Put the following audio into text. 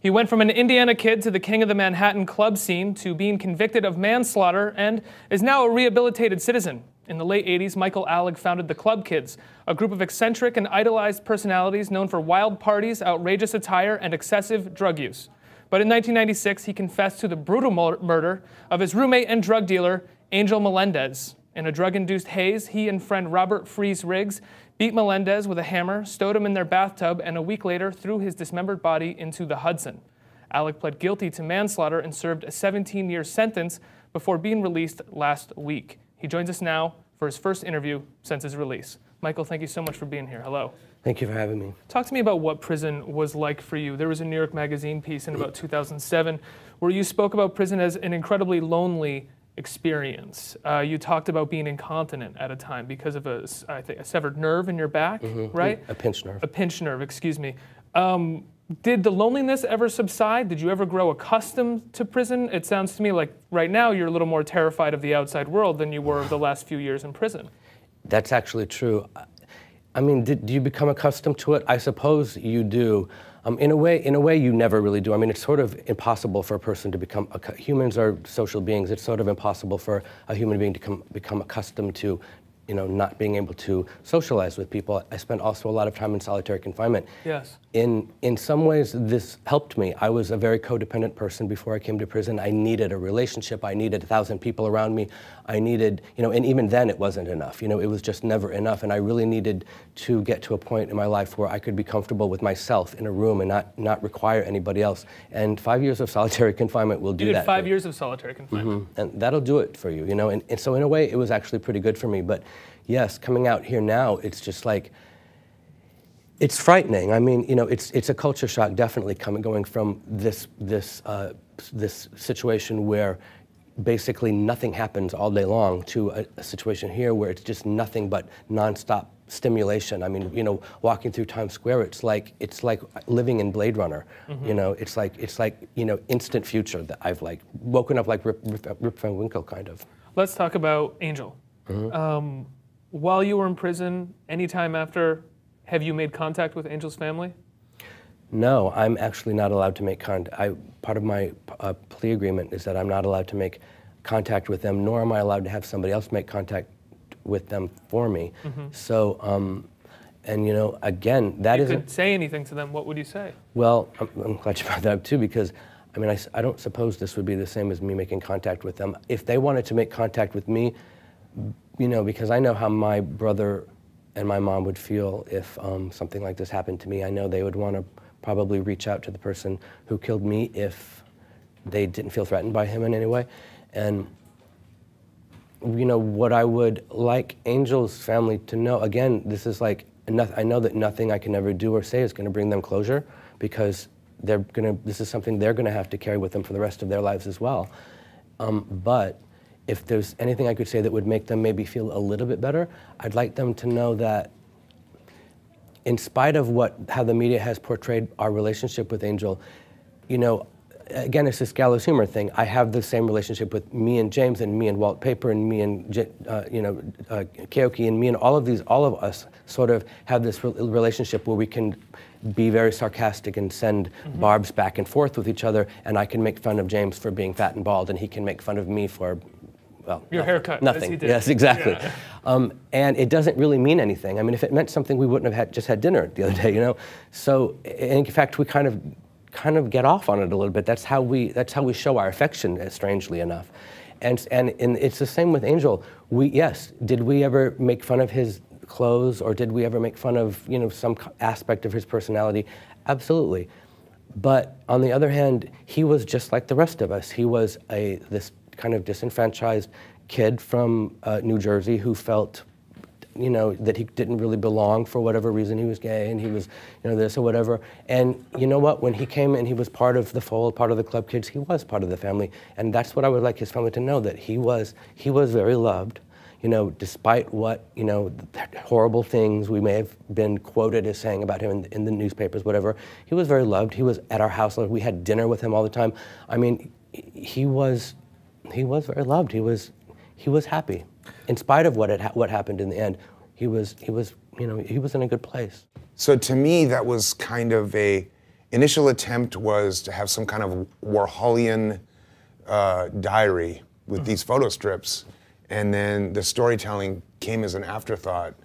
He went from an Indiana kid to the king of the Manhattan club scene to being convicted of manslaughter and is now a rehabilitated citizen. In the late 80s, Michael Alig founded the Club Kids, a group of eccentric and idolized personalities known for wild parties, outrageous attire, and excessive drug use. But in 1996, he confessed to the brutal murder of his roommate and drug dealer, Angel Melendez. In a drug-induced haze, he and friend Robert Freeze Riggs beat Melendez with a hammer, stowed him in their bathtub, and a week later threw his dismembered body into the Hudson. Alig pled guilty to manslaughter and served a 17-year sentence before being released last week. He joins us now for his first interview since his release. Michael, thank you so much for being here. Hello. Thank you for having me. Talk to me about what prison was like for you. There was a New York Magazine piece in about 2007 where you spoke about prison as an incredibly lonely experience. You talked about being incontinent at a time because of a severed nerve in your back, right? A pinched nerve. A pinched nerve, excuse me. Did the loneliness ever subside? Did you ever grow accustomed to prison? It sounds to me like right now you're a little more terrified of the outside world than you were the last few years in prison. That's actually true. I mean, do you become accustomed to it? I suppose you do. In a way, you never really do. I mean, it's sort of impossible for a person to become, humans are social beings. It's sort of impossible for a human being to become accustomed to, not being able to socialize with people. I spent also a lot of time in solitary confinement. Yes. In some ways, this helped me. I was a very codependent person before I came to prison. I needed a relationship. I needed 1,000 people around me. I needed, and even then it wasn't enough. It was just never enough. And I really needed to get to a point in my life where I could be comfortable with myself in a room and not require anybody else. And 5 years of solitary confinement will do that. You did 5 years of solitary confinement. And that'll do it for you, And so in a way, it was actually pretty good for me. But yes, coming out here now, it's just like, it's frightening. I mean, it's a culture shock, definitely going from this situation where basically nothing happens all day long to a situation here where it's just nothing but nonstop stimulation. I mean, walking through Times Square, it's like living in Blade Runner. It's like instant future that I've woken up like Rip Van Winkle kind of. Let's talk about Angel. While you were in prison, anytime after, have you made contact with Angel's family? No, I'm actually not allowed to make contact. Part of my plea agreement is that I'm not allowed to make contact with them, nor am I allowed to have somebody else make contact with them for me. So, and again, that isn't... You could say anything to them, what would you say? Well, I'm glad you brought that up too, because I mean, I don't suppose this would be the same as me making contact with them. If they wanted to make contact with me, because I know how my brother and my mom would feel if something like this happened to me. I know they would want to probably reach out to the person who killed me if they didn't feel threatened by him in any way. And what I would like Angel's family to know, again, this is like, I know that nothing I can ever do or say is going to bring them closure, because this is something they're going to have to carry with them for the rest of their lives as well. But if there's anything I could say that would make them maybe feel a little bit better, I'd like them to know that in spite of how the media has portrayed our relationship with Angel, again, it's this gallows humor thing. I have the same relationship with me and James and me and Walt Paper and me and Keoki and me and all of us sort of have this relationship where we can be very sarcastic and send barbs back and forth with each other, and I can make fun of James for being fat and bald, and he can make fun of me for, well, your haircut. Nothing. As he did. Yes, exactly. Yeah. And it doesn't really mean anything. I mean, if it meant something, we wouldn't have just had dinner the other day, So, in fact, we kind of get off on it a little bit. That's how we show our affection, strangely enough. And it's the same with Angel. Did we ever make fun of his clothes, or did we ever make fun of some aspect of his personality? Absolutely. But on the other hand, he was just like the rest of us. He was this kind of disenfranchised kid from New Jersey who felt that he didn't really belong for whatever reason. He was gay and he was, this or whatever. And you know what? When he came and he was part of the fold, part of the Club Kids, he was part of the family. And that's what I would like his family to know, that he was very loved. Despite what, horrible things we may have been quoted as saying about him in the newspapers, whatever, he was very loved. He was at our house. We had dinner with him all the time. I mean, he was very loved. He was happy. In spite of what happened in the end, he was in a good place. So to me, that was kind of an initial attempt was to have some kind of Warholian diary with these photo strips, and then the storytelling came as an afterthought.